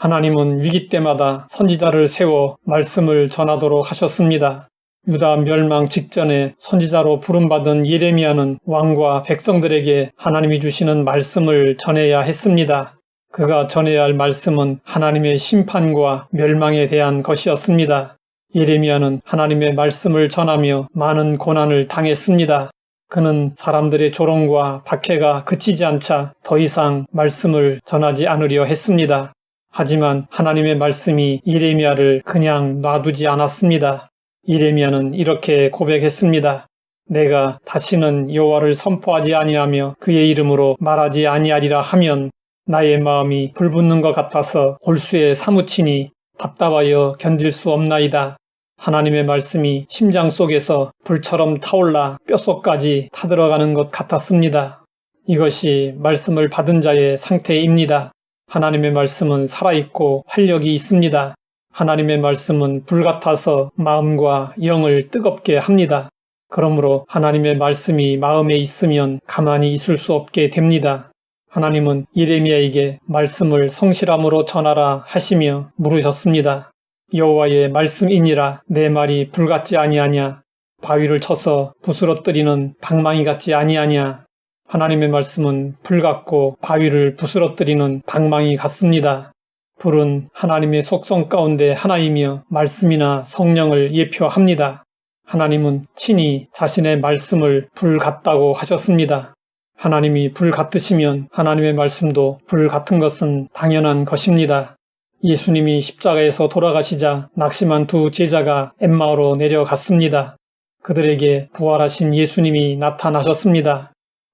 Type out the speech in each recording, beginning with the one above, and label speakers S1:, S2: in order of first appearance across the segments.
S1: 하나님은 위기 때마다 선지자를 세워 말씀을 전하도록 하셨습니다. 유다 멸망 직전에 선지자로 부름받은 예레미야는 왕과 백성들에게 하나님이 주시는 말씀을 전해야 했습니다. 그가 전해야 할 말씀은 하나님의 심판과 멸망에 대한 것이었습니다. 예레미야는 하나님의 말씀을 전하며 많은 고난을 당했습니다. 그는 사람들의 조롱과 박해가 그치지 않자 더 이상 말씀을 전하지 않으려 했습니다. 하지만 하나님의 말씀이 예레미야를 그냥 놔두지 않았습니다. 예레미야는 이렇게 고백했습니다. 내가 다시는 여호와를 선포하지 아니하며 그의 이름으로 말하지 아니하리라 하면 나의 마음이 불붙는 것 같아서 골수에 사무치니 답답하여 견딜 수 없나이다. 하나님의 말씀이 심장 속에서 불처럼 타올라 뼛속까지 타들어가는 것 같았습니다. 이것이 말씀을 받은 자의 상태입니다. 하나님의 말씀은 살아있고 활력이 있습니다. 하나님의 말씀은 불 같아서 마음과 영을 뜨겁게 합니다. 그러므로 하나님의 말씀이 마음에 있으면 가만히 있을 수 없게 됩니다. 하나님은 예레미야에게 말씀을 성실함으로 전하라 하시며 물으셨습니다. 여호와의 말씀이니라 내 말이 불 같지 아니하냐? 바위를 쳐서 부스러뜨리는 방망이 같지 아니하냐? 하나님의 말씀은 불 같고 바위를 부스러뜨리는 방망이 같습니다. 불은 하나님의 속성 가운데 하나이며 말씀이나 성령을 예표합니다. 하나님은 친히 자신의 말씀을 불 같다고 하셨습니다. 하나님이 불 같으시면 하나님의 말씀도 불 같은 것은 당연한 것입니다. 예수님이 십자가에서 돌아가시자 낙심한 두 제자가 엠마오로 내려갔습니다. 그들에게 부활하신 예수님이 나타나셨습니다.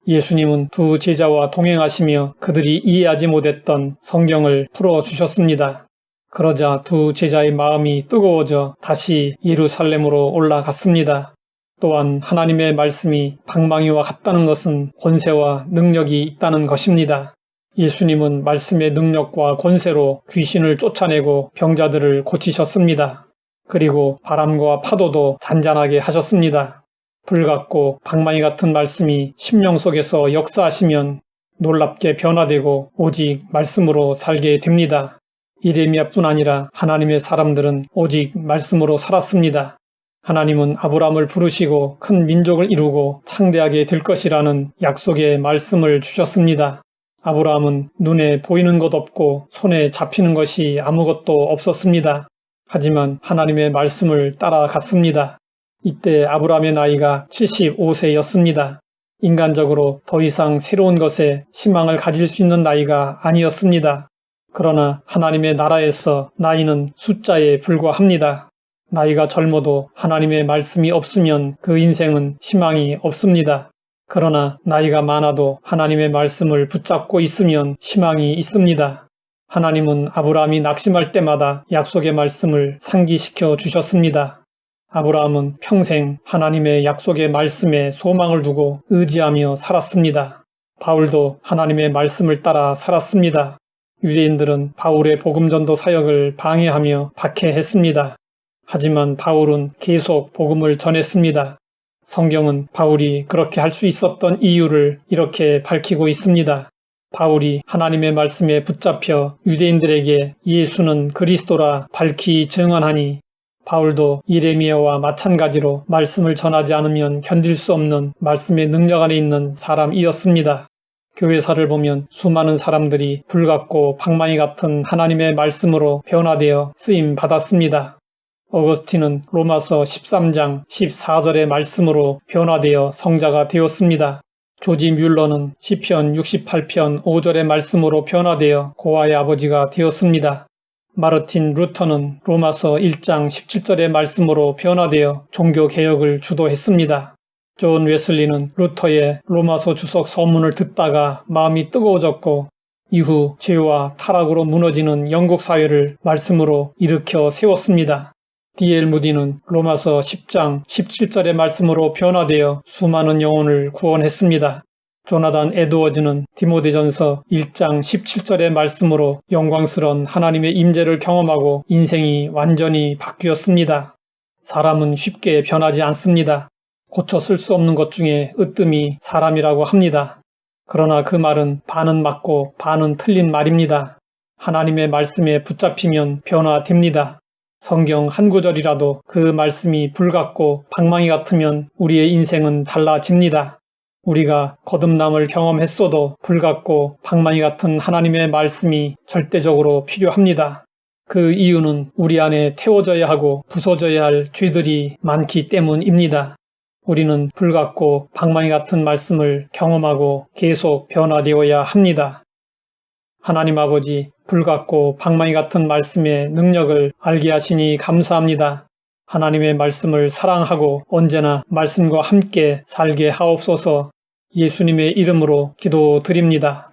S1: 예수님은 두 제자와 동행하시며 그들이 이해하지 못했던 성경을 풀어주셨습니다. 그러자 두 제자의 마음이 뜨거워져 다시 예루살렘으로 올라갔습니다. 또한 하나님의 말씀이 방망이와 같다는 것은 권세와 능력이 있다는 것입니다. 예수님은 말씀의 능력과 권세로 귀신을 쫓아내고 병자들을 고치셨습니다. 그리고 바람과 파도도 잔잔하게 하셨습니다. 불 같고 방망이 같은 말씀이 심령 속에서 역사하시면 놀랍게 변화되고 오직 말씀으로 살게 됩니다. 예레미야뿐 아니라 하나님의 사람들은 오직 말씀으로 살았습니다. 하나님은 아브라함을 부르시고 큰 민족을 이루고 창대하게 될 것이라는 약속의 말씀을 주셨습니다. 아브라함은 눈에 보이는 것 없고 손에 잡히는 것이 아무것도 없었습니다. 하지만 하나님의 말씀을 따라갔습니다. 이때 아브라함의 나이가 75세였습니다. 인간적으로 더 이상 새로운 것에 희망을 가질 수 있는 나이가 아니었습니다. 그러나 하나님의 나라에서 나이는 숫자에 불과합니다. 나이가 젊어도 하나님의 말씀이 없으면 그 인생은 희망이 없습니다. 그러나 나이가 많아도 하나님의 말씀을 붙잡고 있으면 희망이 있습니다. 하나님은 아브라함이 낙심할 때마다 약속의 말씀을 상기시켜 주셨습니다. 아브라함은 평생 하나님의 약속의 말씀에 소망을 두고 의지하며 살았습니다. 바울도 하나님의 말씀을 따라 살았습니다. 유대인들은 바울의 복음전도 사역을 방해하며 박해했습니다. 하지만 바울은 계속 복음을 전했습니다. 성경은 바울이 그렇게 할 수 있었던 이유를 이렇게 밝히고 있습니다. 바울이 하나님의 말씀에 붙잡혀 유대인들에게 예수는 그리스도라 밝히 증언하니 바울도 예레미야와 마찬가지로 말씀을 전하지 않으면 견딜 수 없는 말씀의 능력 안에 있는 사람이었습니다. 교회사를 보면 수많은 사람들이 불 같고 방망이 같은 하나님의 말씀으로 변화되어 쓰임 받았습니다. 어거스틴은 로마서 13장 14절의 말씀으로 변화되어 성자가 되었습니다. 조지 뮬러는 시편 68편 5절의 말씀으로 변화되어 고아의 아버지가 되었습니다. 마르틴 루터는 로마서 1장 17절의 말씀으로 변화되어 종교개혁을 주도했습니다. 존 웨슬리는 루터의 로마서 주석 서문을 듣다가 마음이 뜨거워졌고 이후 죄와 타락으로 무너지는 영국 사회를 말씀으로 일으켜 세웠습니다. D.L. 무디는 로마서 10장 17절의 말씀으로 변화되어 수많은 영혼을 구원했습니다. 조나단 에드워즈는 디모데전서 1장 17절의 말씀으로 영광스러운 하나님의 임재를 경험하고 인생이 완전히 바뀌었습니다. 사람은 쉽게 변하지 않습니다. 고쳐 쓸 수 없는 것 중에 으뜸이 사람이라고 합니다. 그러나 그 말은 반은 맞고 반은 틀린 말입니다. 하나님의 말씀에 붙잡히면 변화됩니다. 성경 한 구절이라도 그 말씀이 불같고 방망이 같으면 우리의 인생은 달라집니다. 우리가 거듭남을 경험했어도 불같고 방망이 같은 하나님의 말씀이 절대적으로 필요합니다. 그 이유는 우리 안에 태워져야 하고 부숴져야 할 죄들이 많기 때문입니다. 우리는 불같고 방망이 같은 말씀을 경험하고 계속 변화되어야 합니다. 하나님 아버지, 불같고 방망이 같은 말씀의 능력을 알게 하시니 감사합니다. 하나님의 말씀을 사랑하고 언제나 말씀과 함께 살게 하옵소서. 예수님의 이름으로 기도드립니다.